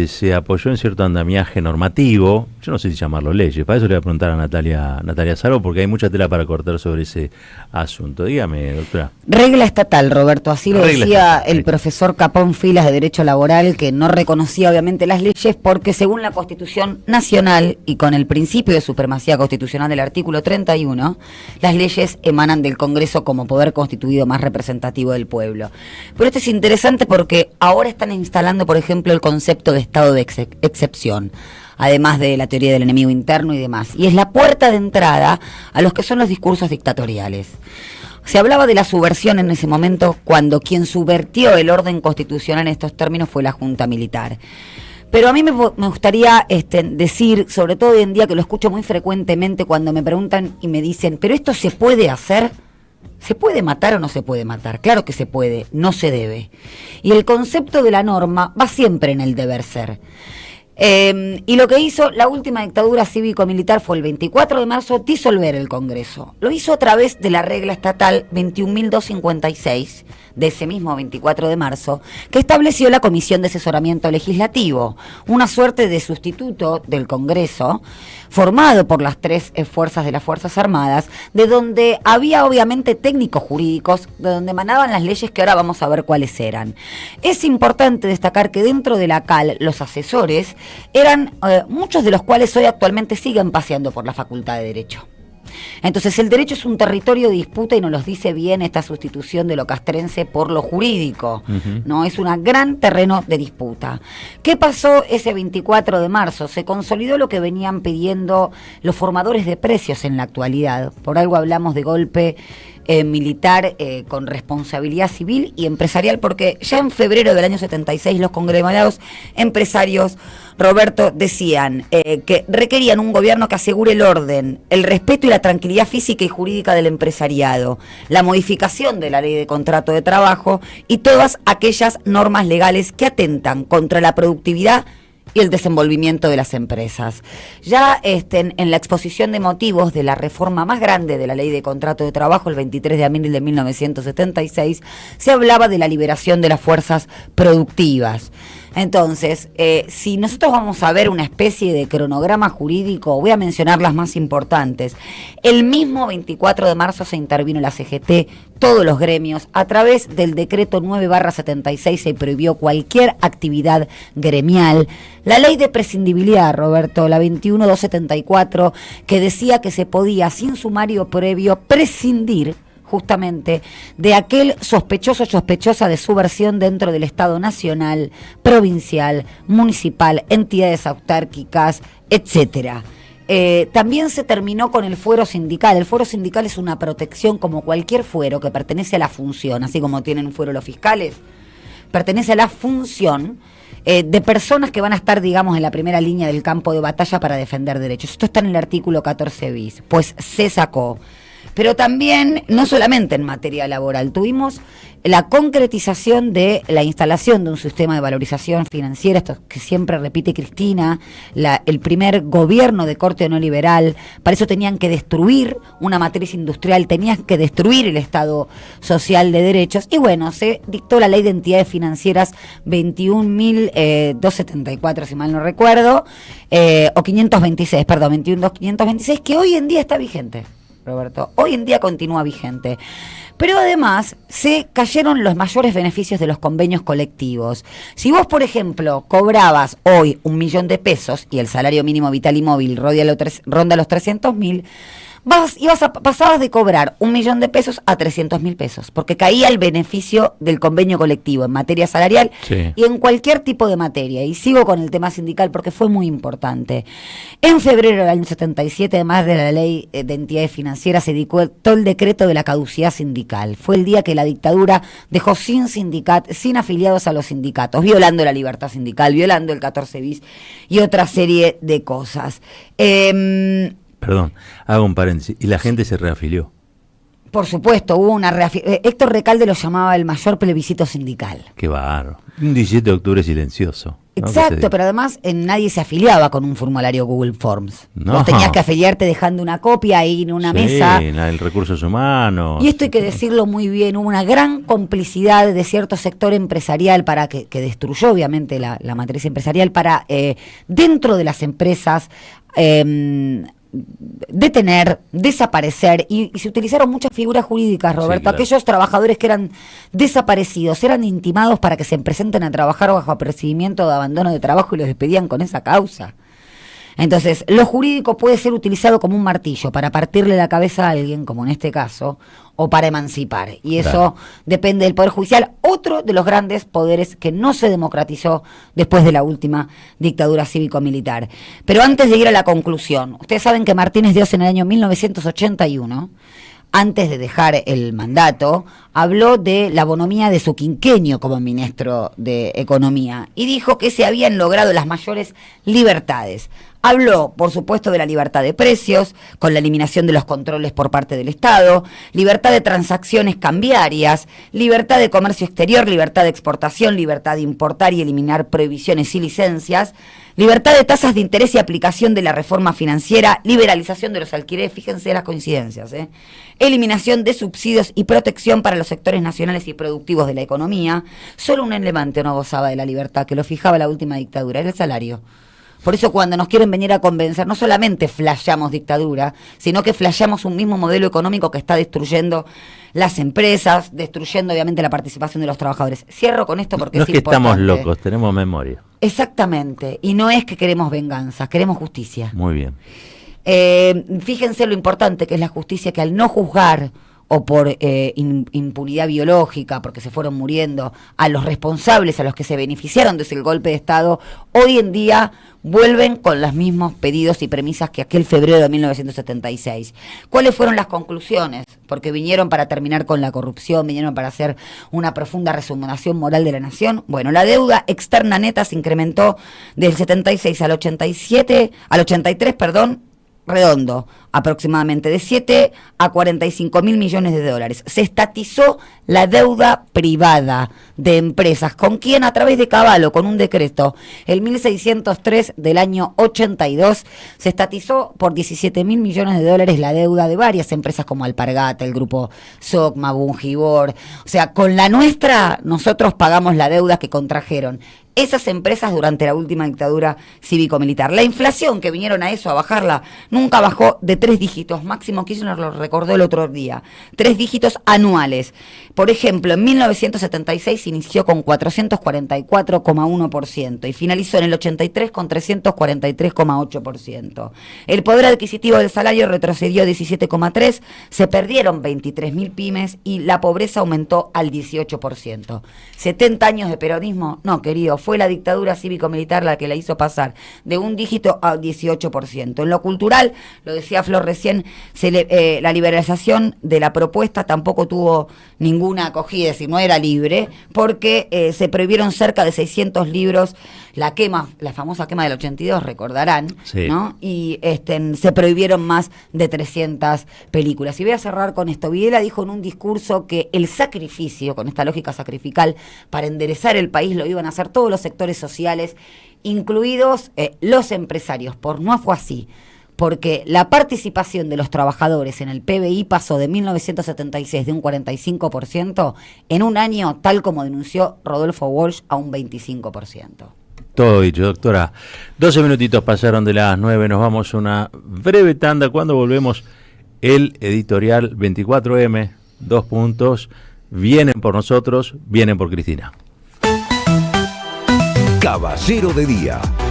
se apoyó en cierto andamiaje normativo, yo no sé si llamarlo leyes, para eso le voy a preguntar a Natalia Sarbo, porque hay mucha tela para cortar sobre ese asunto. Dígame, doctora. Regla estatal, Roberto, así lo decía estatal, el profesor Capón Filas de Derecho Laboral, que no reconocía obviamente las leyes porque según la Constitución Nacional y con el principio de supremacía constitucional del artículo 31, las leyes emanan del Congreso como poder constituido más representativo del pueblo. Pero esto es interesante porque ahora están instalando, por ejemplo, el concepto de estado de excepción, además de la teoría del enemigo interno y demás. Y es la puerta de entrada a los que son los discursos dictatoriales. Se hablaba de la subversión en ese momento cuando quien subvertió el orden constitucional en estos términos fue la Junta Militar. Pero a mí me gustaría decir, sobre todo hoy en día que lo escucho muy frecuentemente cuando me preguntan y me dicen, ¿pero esto se puede hacer? ¿Se puede matar o no se puede matar? Claro que se puede, no se debe. Y el concepto de la norma va siempre en el deber ser. Y lo que hizo la última dictadura cívico-militar fue el 24 de marzo disolver el Congreso. Lo hizo a través de la regla estatal 21.256 de ese mismo 24 de marzo, que estableció la Comisión de Asesoramiento Legislativo, una suerte de sustituto del Congreso, formado por las tres fuerzas de las Fuerzas Armadas, de donde había obviamente técnicos jurídicos, de donde emanaban las leyes que ahora vamos a ver cuáles eran. Es importante destacar que dentro de la CAL los asesores eran muchos de los cuales hoy actualmente siguen paseando por la Facultad de Derecho. Entonces el derecho es un territorio de disputa y nos los dice bien esta sustitución de lo castrense por lo jurídico, ¿no? Es un gran terreno de disputa. ¿Qué pasó ese 24 de marzo? Se consolidó lo que venían pidiendo los formadores de precios en la actualidad. Por algo hablamos de golpe militar con responsabilidad civil y empresarial, porque ya en febrero del año 76 los conglomerados empresarios, Roberto, decían que requerían un gobierno que asegure el orden, el respeto y la tranquilidad física y jurídica del empresariado, la modificación de la ley de contrato de trabajo y todas aquellas normas legales que atentan contra la productividad y el desenvolvimiento de las empresas. Ya en la exposición de motivos de la reforma más grande de la ley de contrato de trabajo, el 23 de abril de 1976, se hablaba de la liberación de las fuerzas productivas. Entonces, si nosotros vamos a ver una especie de cronograma jurídico, voy a mencionar las más importantes. El mismo 24 de marzo se intervino la CGT, todos los gremios, a través del decreto 9/76 se prohibió cualquier actividad gremial. La ley de prescindibilidad, Roberto, la 21.274, que decía que se podía, sin sumario previo, prescindir justamente de aquel sospechoso o sospechosa de subversión dentro del Estado nacional, provincial, municipal, entidades autárquicas, etcétera. También se terminó con el fuero sindical. El fuero sindical es una protección como cualquier fuero que pertenece a la función, así como tienen un fuero los fiscales, pertenece a la función de personas que van a estar, digamos, en la primera línea del campo de batalla para defender derechos. Esto está en el artículo 14 bis, pues se sacó. Pero también, no solamente en materia laboral, tuvimos la concretización de la instalación de un sistema de valorización financiera, esto que siempre repite Cristina, el primer gobierno de corte neoliberal. Para eso tenían que destruir una matriz industrial, tenían que destruir el Estado social de derechos, y bueno, se dictó la ley de entidades financieras 21.274, si mal no recuerdo, o 526, perdón, 21.526, que hoy en día está vigente, Roberto, hoy en día continúa vigente. Pero además se cayeron los mayores beneficios de los convenios colectivos. Si vos, por ejemplo, cobrabas hoy 1 millón de pesos y el salario mínimo vital y móvil ronda los 300.000, pasabas de cobrar 1 millón de pesos a 300.000 pesos, porque caía el beneficio del convenio colectivo en materia salarial, sí, y en cualquier tipo de materia. Y sigo con el tema sindical porque fue muy importante. En febrero del año 77, además de la ley de entidades financieras, se dictó el decreto de la caducidad sindical. Fue el día que la dictadura dejó sin afiliados a los sindicatos, violando la libertad sindical, violando el 14 bis y otra serie de cosas. Perdón, hago un paréntesis. ¿Y la gente se reafilió? Por supuesto, hubo una reafiliación. Héctor Recalde lo llamaba el mayor plebiscito sindical. Qué bárbaro. Un 17 de octubre silencioso. Exacto, pero además nadie se afiliaba con un formulario Google Forms. No. Vos tenías que afiliarte dejando una copia ahí en una mesa. Sí, el recursos humanos. Y esto hay que decirlo muy bien, hubo una gran complicidad de cierto sector empresarial para que destruyó obviamente la matriz empresarial para dentro de las empresas detener, desaparecer y se utilizaron muchas figuras jurídicas, Roberto. Sí, claro. Aquellos trabajadores que eran desaparecidos eran intimados para que se presenten a trabajar bajo apercibimiento de abandono de trabajo y los despedían con esa causa. Entonces, lo jurídico puede ser utilizado como un martillo para partirle la cabeza a alguien, como en este caso, o para emancipar. Y eso Claro. depende del Poder Judicial, otro de los grandes poderes que no se democratizó después de la última dictadura cívico-militar. Pero antes de ir a la conclusión, ustedes saben que Martínez Dios en el año 1981, antes de dejar el mandato, habló de la bonomía de su quinquenio como ministro de Economía y dijo que se habían logrado las mayores libertades. Habló, por supuesto, de la libertad de precios, con la eliminación de los controles por parte del Estado, libertad de transacciones cambiarias, libertad de comercio exterior, libertad de exportación, libertad de importar y eliminar prohibiciones y licencias, libertad de tasas de interés y aplicación de la reforma financiera, liberalización de los alquileres, fíjense las coincidencias, eliminación de subsidios y protección para los sectores nacionales y productivos de la economía. Solo un elefante no gozaba de la libertad, que lo fijaba la última dictadura, era el salario. Por eso cuando nos quieren venir a convencer, no solamente flashamos dictadura, sino que flashamos un mismo modelo económico que está destruyendo las empresas, destruyendo obviamente la participación de los trabajadores. Cierro con esto porque No es es que estamos importante. locos, tenemos memoria. Exactamente, y no es que queremos venganza, queremos justicia. Muy bien. Fíjense lo importante que es la justicia, que al no juzgar o por impunidad biológica, porque se fueron muriendo, a los responsables, a los que se beneficiaron de ese golpe de Estado, hoy en día vuelven con los mismos pedidos y premisas que aquel febrero de 1976. ¿Cuáles fueron las conclusiones? Porque vinieron para terminar con la corrupción, vinieron para hacer una profunda resuminación moral de la nación. Bueno, la deuda externa neta se incrementó del 76 al 83, redondo, aproximadamente de 7 a 45 mil millones de dólares. Se estatizó la deuda privada de empresas. ¿Con quién? A través de Cavallo, con un decreto. El 1603 del año 82 se estatizó por 17 mil millones de dólares la deuda de varias empresas como Alpargata, el grupo Socma, Bungibor. O sea, con la nuestra nosotros pagamos la deuda que contrajeron esas empresas durante la última dictadura cívico-militar. La inflación, que vinieron a eso, a bajarla, nunca bajó de 3 dígitos. Máximo Kirchner lo recordó el otro día. 3 dígitos anuales. Por ejemplo, en 1976 se inició con 444,1% y finalizó en el 83 con 343,8%. El poder adquisitivo del salario retrocedió 17,3%, se perdieron 23.000 pymes y la pobreza aumentó al 18%. 70 años de peronismo, no, querido, fue la dictadura cívico-militar la que la hizo pasar de un dígito a 18%. En lo cultural, lo decía Flor recién, la liberalización de la propuesta tampoco tuvo ninguna acogida, es decir, no era libre, porque se prohibieron cerca de 600 libros, la famosa quema del 82, recordarán, Sí. ¿no? Y se prohibieron más de 300 películas. Y voy a cerrar con esto. Videla dijo en un discurso que el sacrificio, con esta lógica sacrificial, para enderezar el país lo iban a hacer todos los sectores sociales, incluidos los empresarios. No fue así, porque la participación de los trabajadores en el PBI pasó de 1976 de un 45% en un año, tal como denunció Rodolfo Walsh, a un 25%. Todo dicho, doctora. 12 minutitos pasaron de las 9, nos vamos a una breve tanda. Cuando volvemos, el editorial 24M, 2 puntos, vienen por nosotros, vienen por Cristina. Caballero de Día.